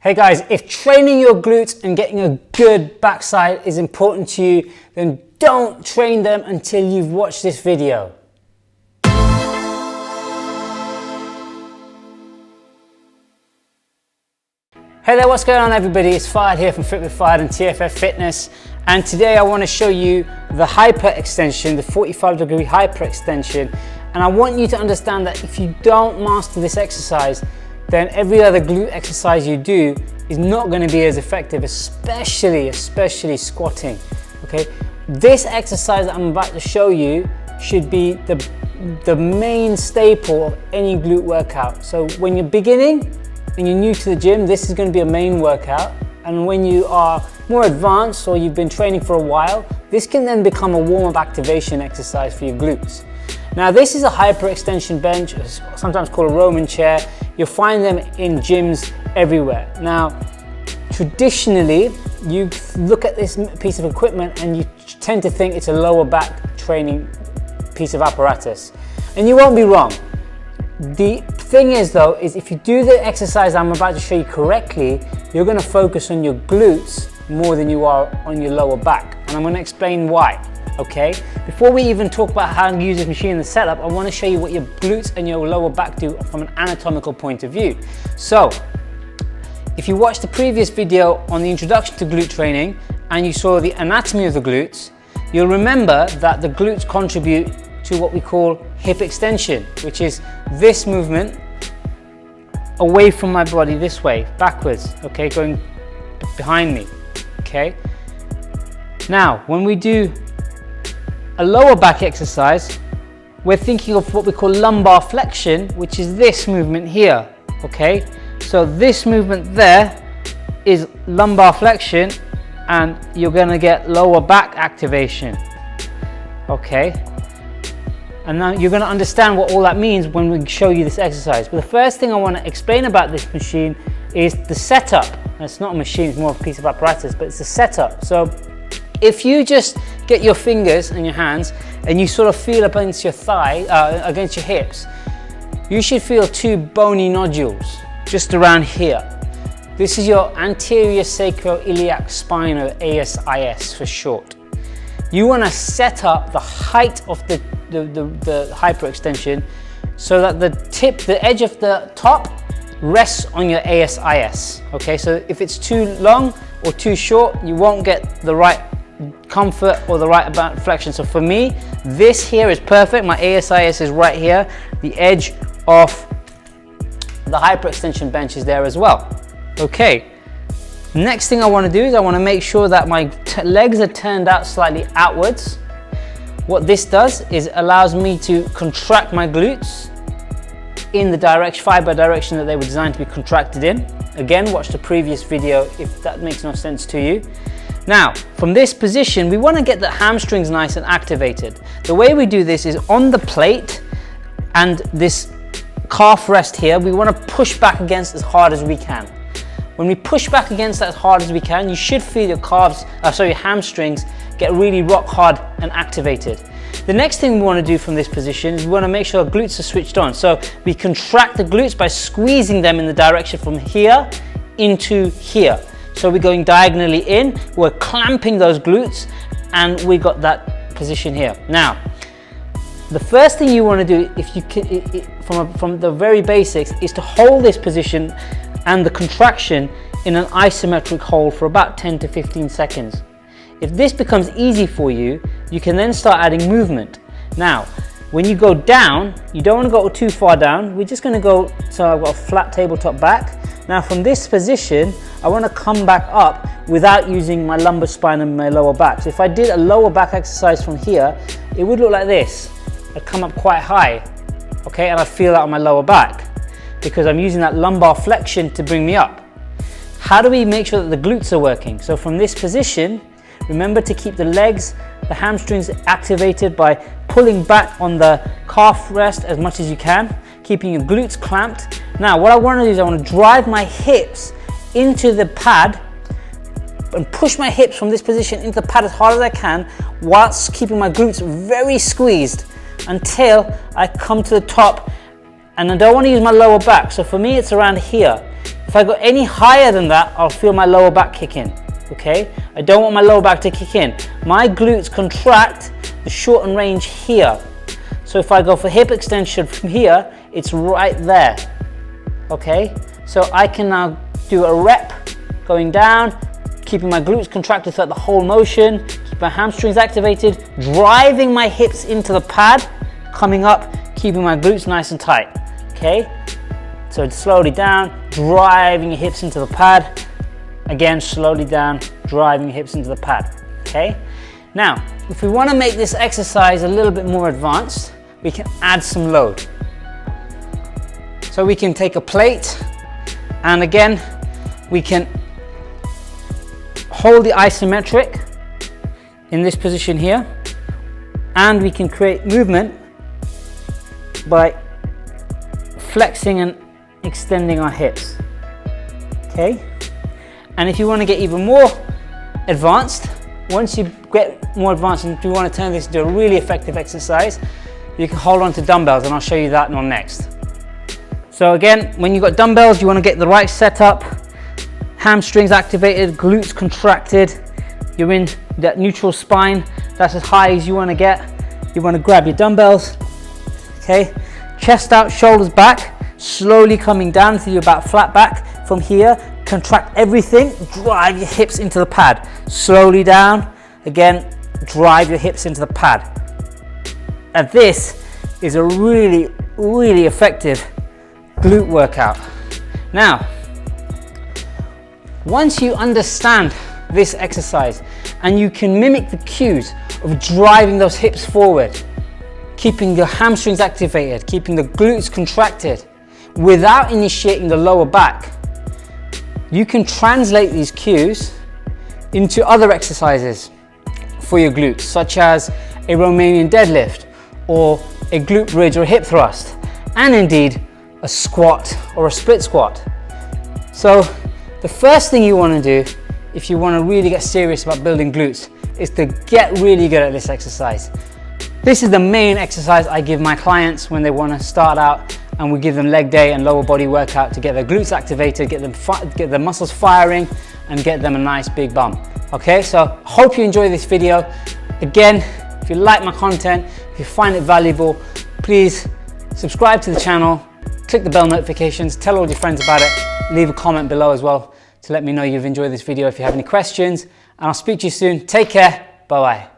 Hey guys, if training your glutes and getting a good backside is important to you, then don't train them until you've watched this video. Hey there, what's going on everybody? It's Fahad here from Fit with Fahad and TFF Fitness, and today I want to show you the hyperextension, the 45-degree hyperextension. And I want you to understand that if you don't master this exercise, then every other glute exercise you do is not going to be as effective, especially squatting. Okay, this exercise that I'm about to show you should be the main staple of any glute workout. So when you're beginning and you're new to the gym, this is going to be a main workout, and when you are more advanced or you've been training for a while, this can then become a warm-up activation exercise for your glutes. Now this is a hyperextension bench, sometimes called a Roman chair. You'll find them in gyms everywhere. Now, traditionally, you look at this piece of equipment and you tend to think it's a lower back training piece of apparatus. And you won't be wrong. The thing is though, is if you do the exercise I'm about to show you correctly, you're gonna focus on your glutes more than you are on your lower back. And I'm gonna explain why. Okay, before we even talk about how to use this machine in the setup, I want to show you what your glutes and your lower back do from an anatomical point of view. So, if you watched the previous video on the introduction to glute training and you saw the anatomy of the glutes, you'll remember that the glutes contribute to what we call hip extension, which is this movement away from my body this way, backwards, okay, going behind me, okay? Now, when we do a lower back exercise, we're thinking of what we call lumbar flexion, which is this movement here, okay? So this movement there is lumbar flexion, and you're gonna get lower back activation, okay? And now you're gonna understand what all that means when we show you this exercise. But the first thing I wanna explain about this machine is the setup. It's not a machine, it's more of a piece of apparatus, but it's the setup. So if you just get your fingers and your hands and you sort of feel up against your thigh, against your hips, you should feel two bony nodules just around here. This is your anterior sacroiliac spine, or ASIS for short. You want to set up the height of the hyperextension so that the edge of the top rests on your ASIS. Okay, so if it's too long or too short, you won't get the right comfort or the right amount of flexion. So for me, this here is perfect. My ASIS is right here. The edge of the hyperextension bench is there as well. Okay, next thing I want to do is I want to make sure that my legs are turned out slightly outwards. What this does is allows me to contract my glutes in the fiber direction that they were designed to be contracted in. Again, watch the previous video if that makes no sense to you. Now, from this position, we want to get the hamstrings nice and activated. The way we do this is on the plate and this calf rest here, we want to push back against as hard as we can. When we push back against that as hard as we can, you should feel your your hamstrings get really rock hard and activated. The next thing we want to do from this position is we want to make sure our glutes are switched on. So we contract the glutes by squeezing them in the direction from here into here. So we're going diagonally in, we're clamping those glutes, and we got that position here. Now, the first thing you want to do, if you can, from the very basics, is to hold this position and the contraction in an isometric hold for about 10 to 15 seconds. If this becomes easy for you, you can then start adding movement. Now, when you go down, you don't want to go too far down. We're just going to go, so I've got a flat tabletop back. Now from this position, I want to come back up without using my lumbar spine and my lower back. So if I did a lower back exercise from here, it would look like this. I'd come up quite high, okay, and I feel that on my lower back because I'm using that lumbar flexion to bring me up. How do we make sure that the glutes are working? So from this position, remember to keep the legs, the hamstrings activated by pulling back on the calf rest as much as you can, keeping your glutes clamped. Now what I want to do is I want to drive my hips into the pad and push my hips from this position into the pad as hard as I can, whilst keeping my glutes very squeezed until I come to the top. And I don't want to use my lower back, so for me it's around here. If If I go any higher than that, I'll feel my lower back kick in, okay? I don't want my lower back to kick in. My glutes contract the shortened range here. So if I go for hip extension from here, it's right there, okay? So I can now do a rep going down, keeping my glutes contracted throughout the whole motion, keep my hamstrings activated, driving my hips into the pad, coming up, keeping my glutes nice and tight, okay? So slowly down, driving your hips into the pad. Again, slowly down, driving your hips into the pad, okay? Now, if we want to make this exercise a little bit more advanced, we can add some load. So we can take a plate, and again, we can hold the isometric in this position here, and we can create movement by flexing and extending our hips, okay? And if you want to get even more advanced, once you get more advanced and you want to turn this into a really effective exercise, you can hold on to dumbbells, and I'll show you that one next. So again, when you've got dumbbells, you want to get the right setup, hamstrings activated, glutes contracted, you're in that neutral spine, that's as high as you want to get. You want to grab your dumbbells, okay? Chest out, shoulders back, slowly coming down until you're about flat back. From here, contract everything, drive your hips into the pad. Slowly down, again, drive your hips into the pad. And this is a really, really effective glute workout. Now, once you understand this exercise and you can mimic the cues of driving those hips forward, keeping your hamstrings activated, keeping the glutes contracted without initiating the lower back, you can translate these cues into other exercises for your glutes, such as a Romanian deadlift or a glute bridge or a hip thrust, and indeed a squat or a split squat. So the first thing you want to do if you want to really get serious about building glutes is to get really good at this exercise. This is the main exercise I give my clients when they want to start out, and we give them leg day and lower body workout to get their glutes activated, get their muscles firing, and get them a nice big bum. Okay, so hope you enjoy this video. Again, if you like my content, if you find it valuable, please subscribe to the channel, click the bell notifications, tell all your friends about it, leave a comment below as well to let me know you've enjoyed this video if you have any questions, and I'll speak to you soon. Take care, bye bye.